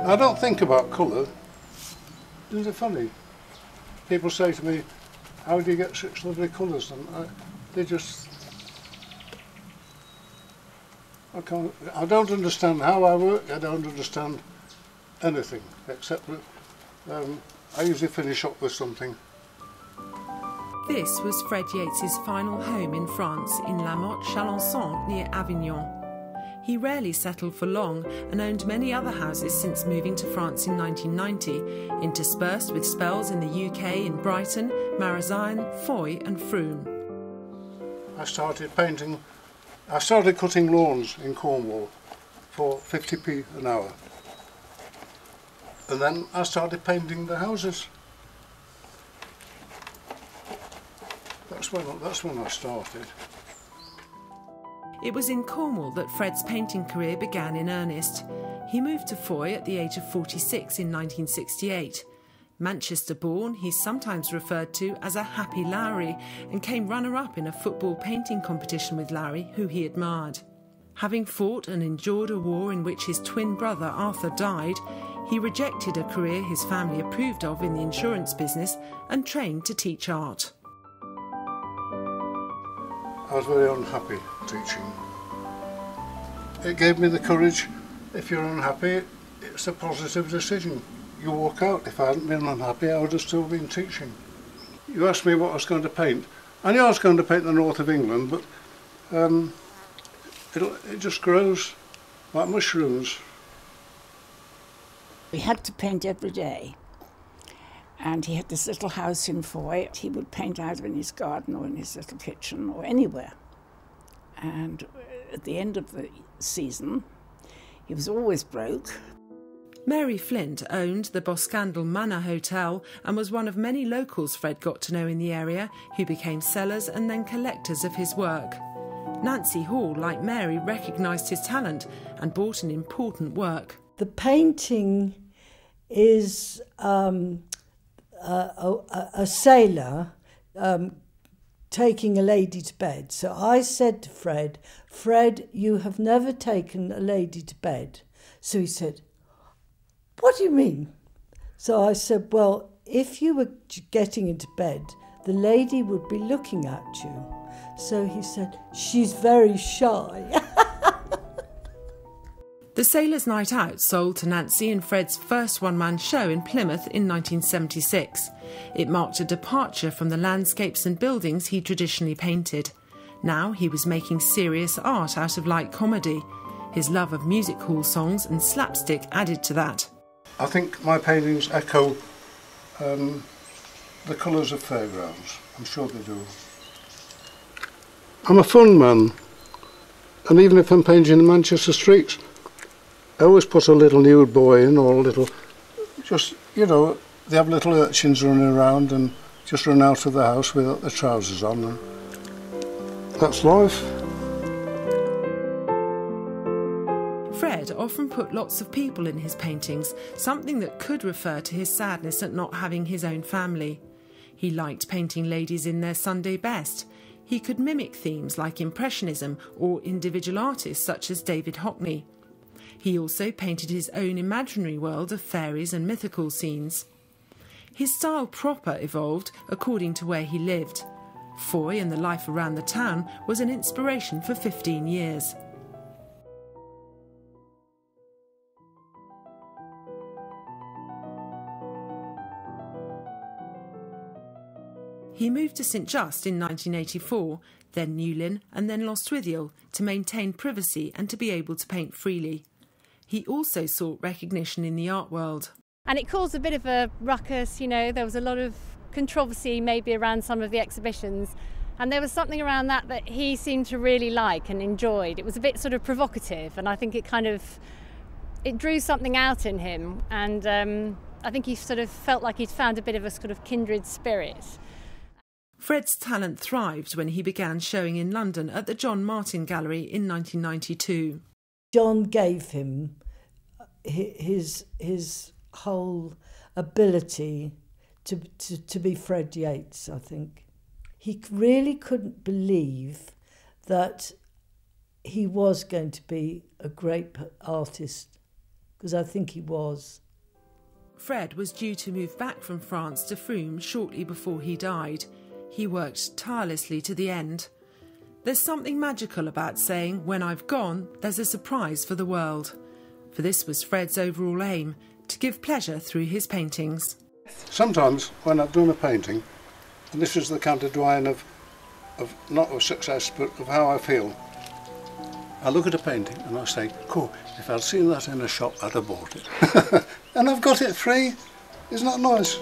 I don't think about colour. Isn't it funny? People say to me, how do you get such lovely colours? And they just... I don't understand how I work, I don't understand anything, except that I usually finish up with something. This was Fred Yates's final home in France, in La Motte-Chalancon, near Avignon. He rarely settled for long and owned many other houses since moving to France in 1990, interspersed with spells in the UK in Brighton, Marazion, Foy and Frome. I started cutting lawns in Cornwall for 50p an hour. And then I started painting the houses. That's when I started. It was in Cornwall that Fred's painting career began in earnest. He moved to Foy at the age of 46 in 1968. Manchester-born, he's sometimes referred to as a happy Lowry and came runner-up in a football painting competition with Lowry, who he admired. Having fought and endured a war in which his twin brother Arthur died, he rejected a career his family approved of in the insurance business and trained to teach art. I was very unhappy teaching. It gave me the courage. If you're unhappy, it's a positive decision. You walk out. If I hadn't been unhappy, I would have still been teaching. You asked me what I was going to paint. I knew I was going to paint the north of England, but it just grows like mushrooms. We had to paint every day. And he had this little house in Foy. He would paint either in his garden or in his little kitchen or anywhere. And at the end of the season, he was always broke. Mary Flint owned the Boscandel Manor Hotel and was one of many locals Fred got to know in the area who became sellers and then collectors of his work. Nancy Hall, like Mary, recognised his talent and bought an important work. The painting is a sailor taking a lady to bed. So I said to Fred, "Fred, you have never taken a lady to bed." So he said, "What do you mean?" So I said, "Well, if you were getting into bed, the lady would be looking at you." So he said, "She's very shy." The Sailor's Night Out sold to Nancy in Fred's first one-man show in Plymouth in 1976. It marked a departure from the landscapes and buildings he traditionally painted. Now he was making serious art out of light comedy. His love of music hall songs and slapstick added to that. I think my paintings echo the colours of fairgrounds. I'm sure they do. I'm a fun man, and even if I'm painting the Manchester streets, I always put a little nude boy in, or a little, just, you know, they have little urchins running around and just run out of the house without their trousers on. And that's life. Fred often put lots of people in his paintings, something that could refer to his sadness at not having his own family. He liked painting ladies in their Sunday best. He could mimic themes like Impressionism or individual artists such as David Hockney. He also painted his own imaginary world of fairies and mythical scenes. His style proper evolved according to where he lived. Foy and the life around the town was an inspiration for 15 years. He moved to St Just in 1984, then Newlyn and then Lostwithiel to maintain privacy and to be able to paint freely. He also sought recognition in the art world. And it caused a bit of a ruckus, you know, there was a lot of controversy maybe around some of the exhibitions, and there was something around that he seemed to really like and enjoyed. It was a bit sort of provocative, and I think it drew something out in him, and I think he sort of felt like he'd found a bit of a sort of kindred spirit. Fred's talent thrived when he began showing in London at the John Martin Gallery in 1992. John gave him his whole ability to be Fred Yates, I think. He really couldn't believe that he was going to be a great artist. because I think he was. Fred was due to move back from France to Frome shortly before he died. He worked tirelessly to the end. There's something magical about saying, when I've gone, there's a surprise for the world. For this was Fred's overall aim, to give pleasure through his paintings. Sometimes when I've done a painting, and this is the counter-drawing of not of success but of how I feel, I look at a painting and I say, cool, if I'd seen that in a shop I'd have bought it. And I've got it free. Isn't that nice?